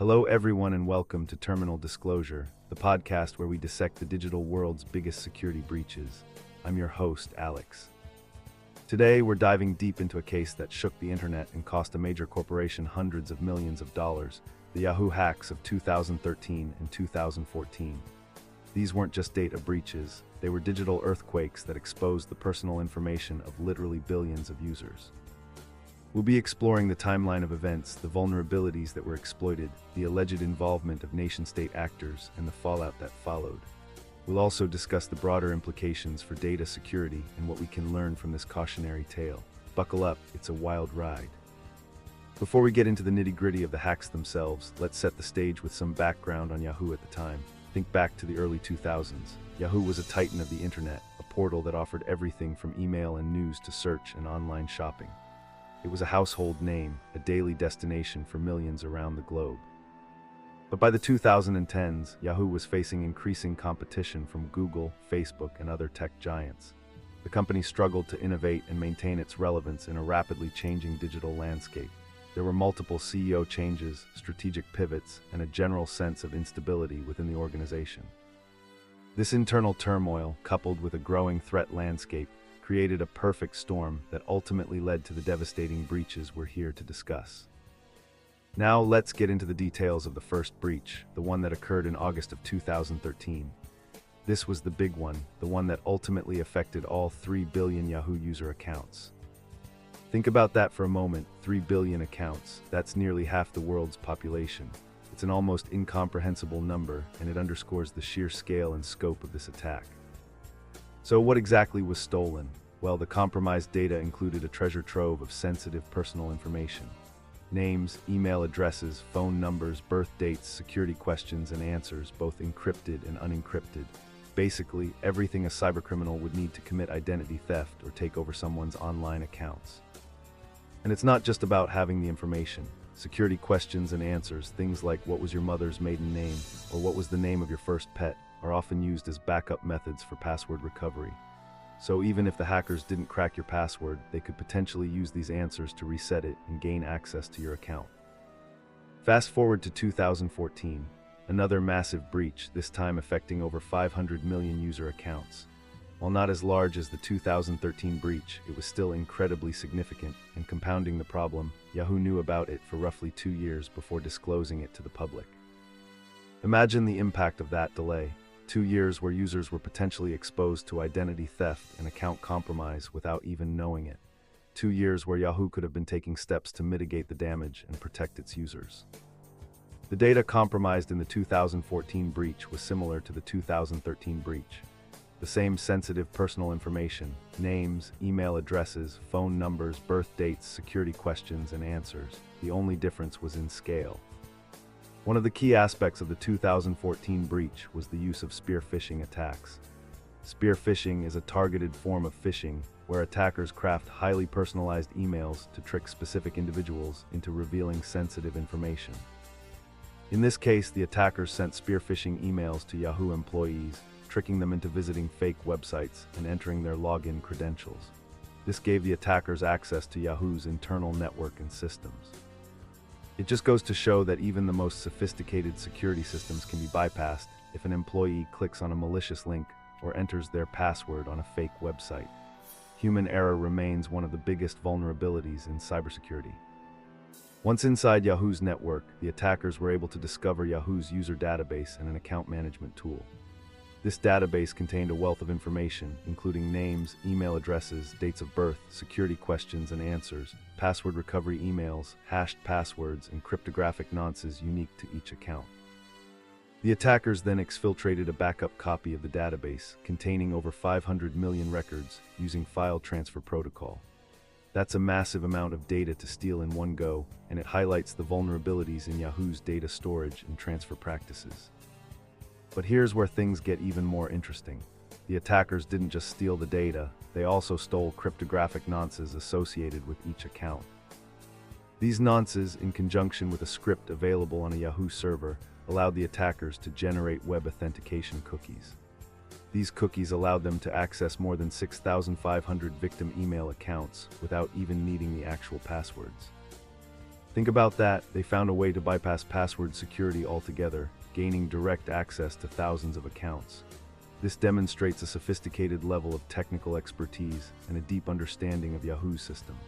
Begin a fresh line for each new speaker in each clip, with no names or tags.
Hello, everyone, and welcome to Terminal Disclosure, the podcast where we dissect the digital world's biggest security breaches. I'm your host, Alex. Today, we're diving deep into a case that shook the internet and cost a major corporation hundreds of millions of dollars, the Yahoo hacks of 2013 and 2014. These weren't just data breaches, they were digital earthquakes that exposed the personal information of literally billions of users. We'll be exploring the timeline of events, the vulnerabilities that were exploited, the alleged involvement of nation-state actors, and the fallout that followed. We'll also discuss the broader implications for data security and what we can learn from this cautionary tale. Buckle up, it's a wild ride. Before we get into the nitty-gritty of the hacks themselves, let's set the stage with some background on Yahoo at the time. Think back to the early 2000s. Yahoo was a titan of the internet, a portal that offered everything from email and news to search and online shopping. It was a household name, a daily destination for millions around the globe. But by the 2010s, Yahoo was facing increasing competition from Google, Facebook, and other tech giants. The company struggled to innovate and maintain its relevance in a rapidly changing digital landscape. There were multiple CEO changes, strategic pivots, and a general sense of instability within the organization. This internal turmoil, coupled with a growing threat landscape, created a perfect storm that ultimately led to the devastating breaches we're here to discuss. Now let's get into the details of the first breach, the one that occurred in August of 2013. This was the big one, the one that ultimately affected all 3 billion Yahoo user accounts. Think about that for a moment, 3 billion accounts, that's nearly half the world's population. It's an almost incomprehensible number, and it underscores the sheer scale and scope of this attack. So what exactly was stolen? Well, the compromised data included a treasure trove of sensitive personal information. Names, email addresses, phone numbers, birth dates, security questions and answers, both encrypted and unencrypted. Basically, everything a cybercriminal would need to commit identity theft or take over someone's online accounts. And it's not just about having the information. Security questions and answers, things like what was your mother's maiden name or what was the name of your first pet, are often used as backup methods for password recovery. So even if the hackers didn't crack your password, they could potentially use these answers to reset it and gain access to your account. Fast forward to 2014, another massive breach, this time affecting over 500 million user accounts. While not as large as the 2013 breach, it was still incredibly significant, and compounding the problem, Yahoo knew about it for roughly 2 years before disclosing it to the public. Imagine the impact of that delay. 2 years where users were potentially exposed to identity theft and account compromise without even knowing it. 2 years where Yahoo could have been taking steps to mitigate the damage and protect its users. The data compromised in the 2014 breach was similar to the 2013 breach. The same sensitive personal information, names, email addresses, phone numbers, birth dates, security questions and answers. The only difference was in scale. One of the key aspects of the 2014 breach was the use of spear phishing attacks. Spear phishing is a targeted form of phishing where attackers craft highly personalized emails to trick specific individuals into revealing sensitive information. In this case, the attackers sent spear phishing emails to Yahoo employees, tricking them into visiting fake websites and entering their login credentials. This gave the attackers access to Yahoo's internal network and systems. It just goes to show that even the most sophisticated security systems can be bypassed if an employee clicks on a malicious link or enters their password on a fake website. Human error remains one of the biggest vulnerabilities in cybersecurity. Once inside Yahoo's network, the attackers were able to discover Yahoo's user database and an account management tool. This database contained a wealth of information, including names, email addresses, dates of birth, security questions and answers, password recovery emails, hashed passwords, and cryptographic nonces unique to each account. The attackers then exfiltrated a backup copy of the database, containing over 500 million records, using file transfer protocol. That's a massive amount of data to steal in one go, and it highlights the vulnerabilities in Yahoo's data storage and transfer practices. But here's where things get even more interesting. The attackers didn't just steal the data, they also stole cryptographic nonces associated with each account. These nonces, in conjunction with a script available on a Yahoo server, allowed the attackers to generate web authentication cookies. These cookies allowed them to access more than 6,500 victim email accounts without even needing the actual passwords. Think about that, they found a way to bypass password security altogether, gaining direct access to thousands of accounts. This demonstrates a sophisticated level of technical expertise and a deep understanding of Yahoo's systems.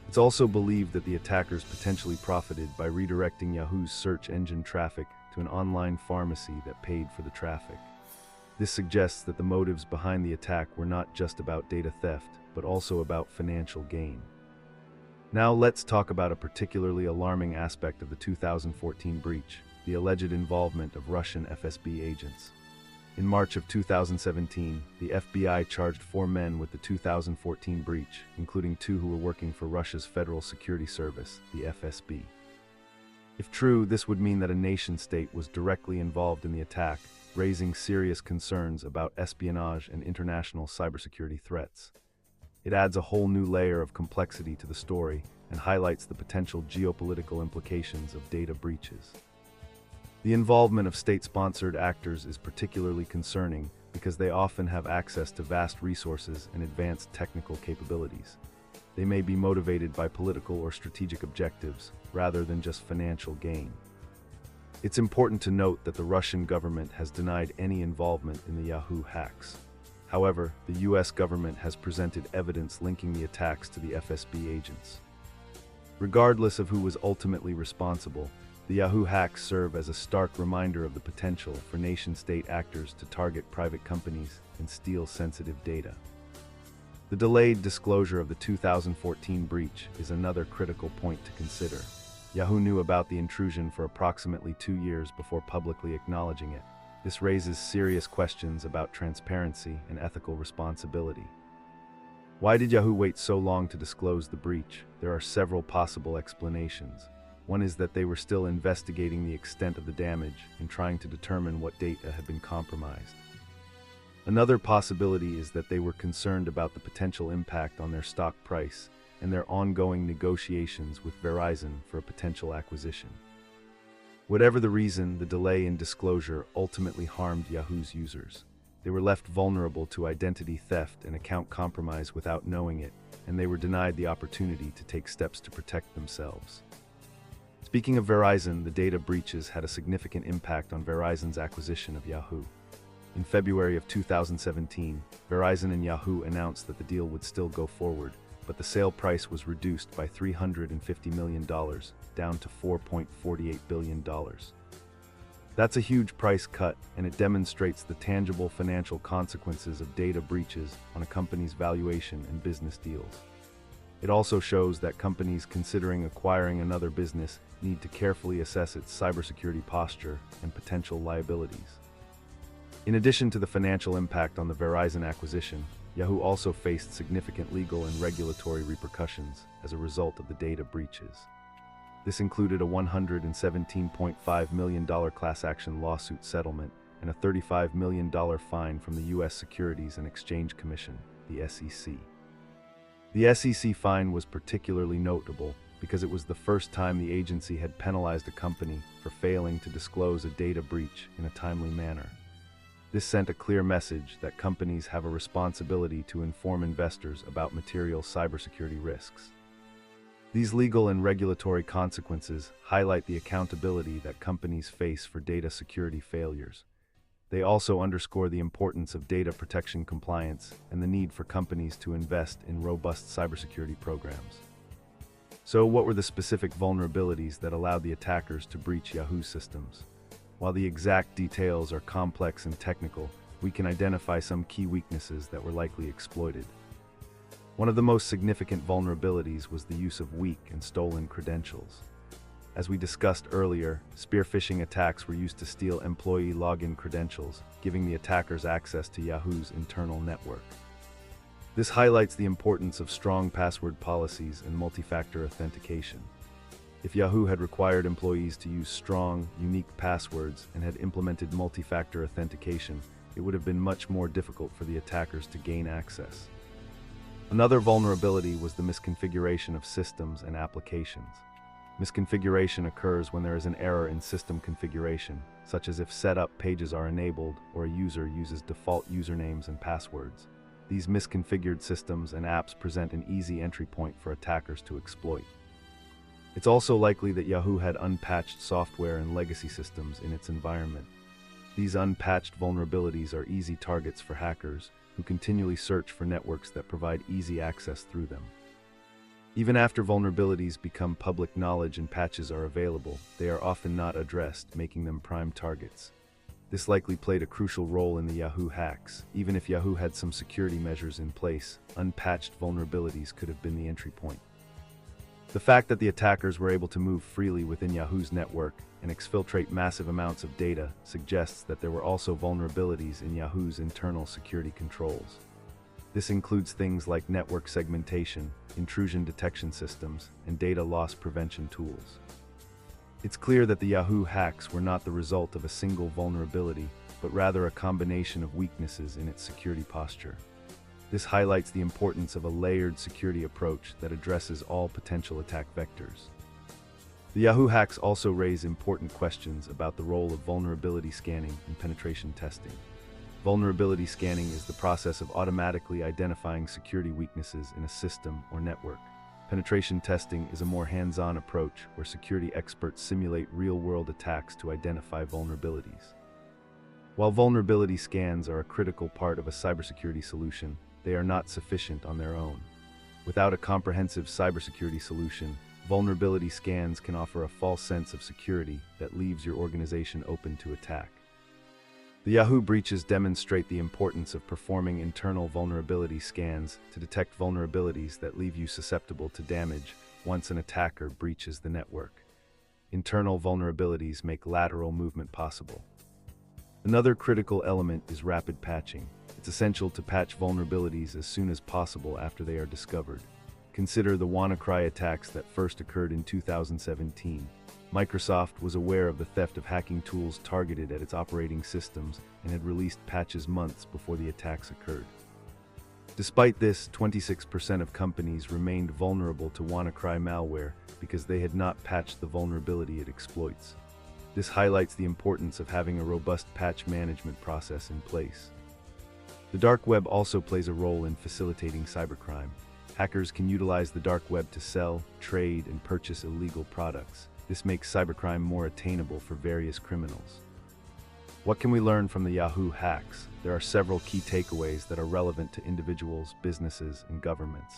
It's also believed that the attackers potentially profited by redirecting Yahoo's search engine traffic to an online pharmacy that paid for the traffic. This suggests that the motives behind the attack were not just about data theft, but also about financial gain. Now let's talk about a particularly alarming aspect of the 2014 breach, the alleged involvement of Russian FSB agents. In March of 2017, the FBI charged 4 men with the 2014 breach, including 2 who were working for Russia's Federal Security Service, the FSB. If true, this would mean that a nation-state was directly involved in the attack, raising serious concerns about espionage and international cybersecurity threats. It adds a whole new layer of complexity to the story and highlights the potential geopolitical implications of data breaches. The involvement of state-sponsored actors is particularly concerning because they often have access to vast resources and advanced technical capabilities. They may be motivated by political or strategic objectives, rather than just financial gain. It's important to note that the Russian government has denied any involvement in the Yahoo hacks. However, the US government has presented evidence linking the attacks to the FSB agents. Regardless of who was ultimately responsible, the Yahoo hacks serve as a stark reminder of the potential for nation-state actors to target private companies and steal sensitive data. The delayed disclosure of the 2014 breach is another critical point to consider. Yahoo knew about the intrusion for approximately 2 years before publicly acknowledging it. This raises serious questions about transparency and ethical responsibility. Why did Yahoo wait so long to disclose the breach? There are several possible explanations. One is that they were still investigating the extent of the damage and trying to determine what data had been compromised. Another possibility is that they were concerned about the potential impact on their stock price and their ongoing negotiations with Verizon for a potential acquisition. Whatever the reason, the delay in disclosure ultimately harmed Yahoo's users. They were left vulnerable to identity theft and account compromise without knowing it, and they were denied the opportunity to take steps to protect themselves. Speaking of Verizon, the data breaches had a significant impact on Verizon's acquisition of Yahoo. In February of 2017, Verizon and Yahoo announced that the deal would still go forward, but the sale price was reduced by $350 million, down to $4.48 billion. That's a huge price cut, and it demonstrates the tangible financial consequences of data breaches on a company's valuation and business deals. It also shows that companies considering acquiring another business need to carefully assess its cybersecurity posture and potential liabilities. In addition to the financial impact on the Verizon acquisition, Yahoo also faced significant legal and regulatory repercussions as a result of the data breaches. This included a $117.5 million class action lawsuit settlement and a $35 million fine from the U.S. Securities and Exchange Commission, the SEC. The SEC fine was particularly notable because it was the first time the agency had penalized a company for failing to disclose a data breach in a timely manner. This sent a clear message that companies have a responsibility to inform investors about material cybersecurity risks. These legal and regulatory consequences highlight the accountability that companies face for data security failures. They also underscore the importance of data protection compliance and the need for companies to invest in robust cybersecurity programs. So, what were the specific vulnerabilities that allowed the attackers to breach Yahoo systems? While the exact details are complex and technical, we can identify some key weaknesses that were likely exploited. One of the most significant vulnerabilities was the use of weak and stolen credentials. As we discussed earlier, spear phishing attacks were used to steal employee login credentials, giving the attackers access to Yahoo's internal network. This highlights the importance of strong password policies and multi-factor authentication. If Yahoo had required employees to use strong, unique passwords and had implemented multi-factor authentication, it would have been much more difficult for the attackers to gain access. Another vulnerability was the misconfiguration of systems and applications. Misconfiguration occurs when there is an error in system configuration, such as if setup pages are enabled or a user uses default usernames and passwords. These misconfigured systems and apps present an easy entry point for attackers to exploit. It's also likely that Yahoo had unpatched software and legacy systems in its environment. These unpatched vulnerabilities are easy targets for hackers who continually search for networks that provide easy access through them. Even after vulnerabilities become public knowledge and patches are available, they are often not addressed, making them prime targets. This likely played a crucial role in the Yahoo hacks. Even if Yahoo had some security measures in place, unpatched vulnerabilities could have been the entry point. The fact that the attackers were able to move freely within Yahoo's network and exfiltrate massive amounts of data suggests that there were also vulnerabilities in Yahoo's internal security controls. This includes things like network segmentation, intrusion detection systems, and data loss prevention tools. It's clear that the Yahoo hacks were not the result of a single vulnerability, but rather a combination of weaknesses in its security posture. This highlights the importance of a layered security approach that addresses all potential attack vectors. The Yahoo hacks also raise important questions about the role of vulnerability scanning and penetration testing. Vulnerability scanning is the process of automatically identifying security weaknesses in a system or network. Penetration testing is a more hands-on approach where security experts simulate real-world attacks to identify vulnerabilities. While vulnerability scans are a critical part of a cybersecurity solution, they are not sufficient on their own. Without a comprehensive cybersecurity solution, vulnerability scans can offer a false sense of security that leaves your organization open to attack. The Yahoo breaches demonstrate the importance of performing internal vulnerability scans to detect vulnerabilities that leave you susceptible to damage once an attacker breaches the network. Internal vulnerabilities make lateral movement possible. Another critical element is rapid patching. It's essential to patch vulnerabilities as soon as possible after they are discovered. Consider the WannaCry attacks that first occurred in 2017. Microsoft was aware of the theft of hacking tools targeted at its operating systems and had released patches months before the attacks occurred. Despite this, 26% of companies remained vulnerable to WannaCry malware because they had not patched the vulnerability it exploits. This highlights the importance of having a robust patch management process in place. The dark web also plays a role in facilitating cybercrime. Hackers can utilize the dark web to sell, trade, and purchase illegal products. This makes cybercrime more attainable for various criminals. What can we learn from the Yahoo hacks? There are several key takeaways that are relevant to individuals, businesses, and governments.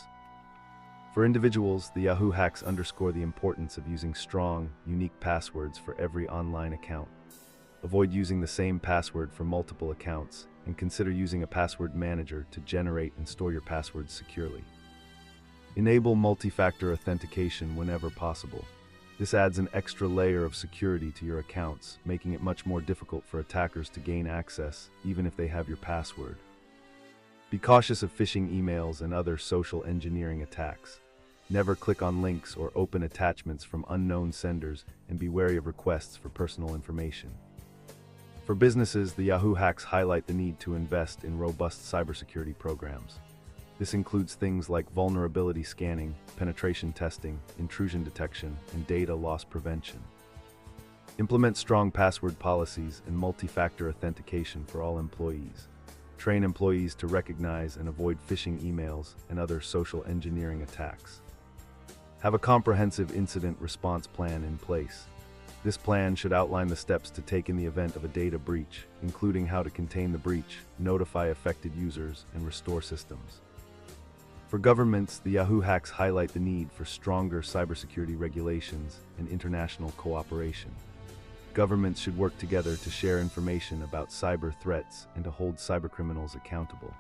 For individuals, the Yahoo hacks underscore the importance of using strong, unique passwords for every online account. Avoid using the same password for multiple accounts, and consider using a password manager to generate and store your passwords securely. Enable multi-factor authentication whenever possible. This adds an extra layer of security to your accounts, making it much more difficult for attackers to gain access, even if they have your password. Be cautious of phishing emails and other social engineering attacks. Never click on links or open attachments from unknown senders, and be wary of requests for personal information. For businesses, the Yahoo hacks highlight the need to invest in robust cybersecurity programs. This includes things like vulnerability scanning, penetration testing, intrusion detection, and data loss prevention. Implement strong password policies and multi-factor authentication for all employees. Train employees to recognize and avoid phishing emails and other social engineering attacks. Have a comprehensive incident response plan in place. This plan should outline the steps to take in the event of a data breach, including how to contain the breach, notify affected users, and restore systems. For governments, the Yahoo hacks highlight the need for stronger cybersecurity regulations and international cooperation. Governments should work together to share information about cyber threats and to hold cybercriminals accountable.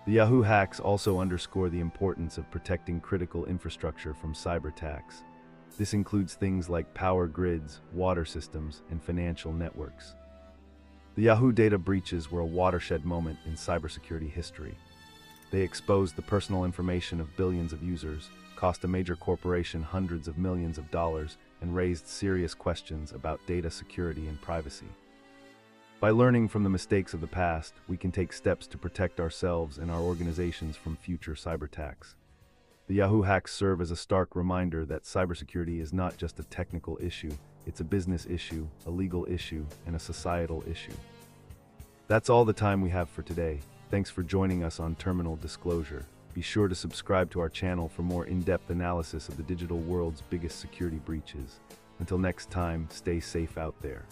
The Yahoo hacks also underscore the importance of protecting critical infrastructure from cyberattacks. This includes things like power grids, water systems, and financial networks. The Yahoo data breaches were a watershed moment in cybersecurity history. They exposed the personal information of billions of users, cost a major corporation hundreds of millions of dollars, and raised serious questions about data security and privacy. By learning from the mistakes of the past, we can take steps to protect ourselves and our organizations from future cyberattacks. The Yahoo hacks serve as a stark reminder that cybersecurity is not just a technical issue, it's a business issue, a legal issue, and a societal issue. That's all the time we have for today. Thanks for joining us on Terminal Disclosure. Be sure to subscribe to our channel for more in-depth analysis of the digital world's biggest security breaches. Until next time, stay safe out there.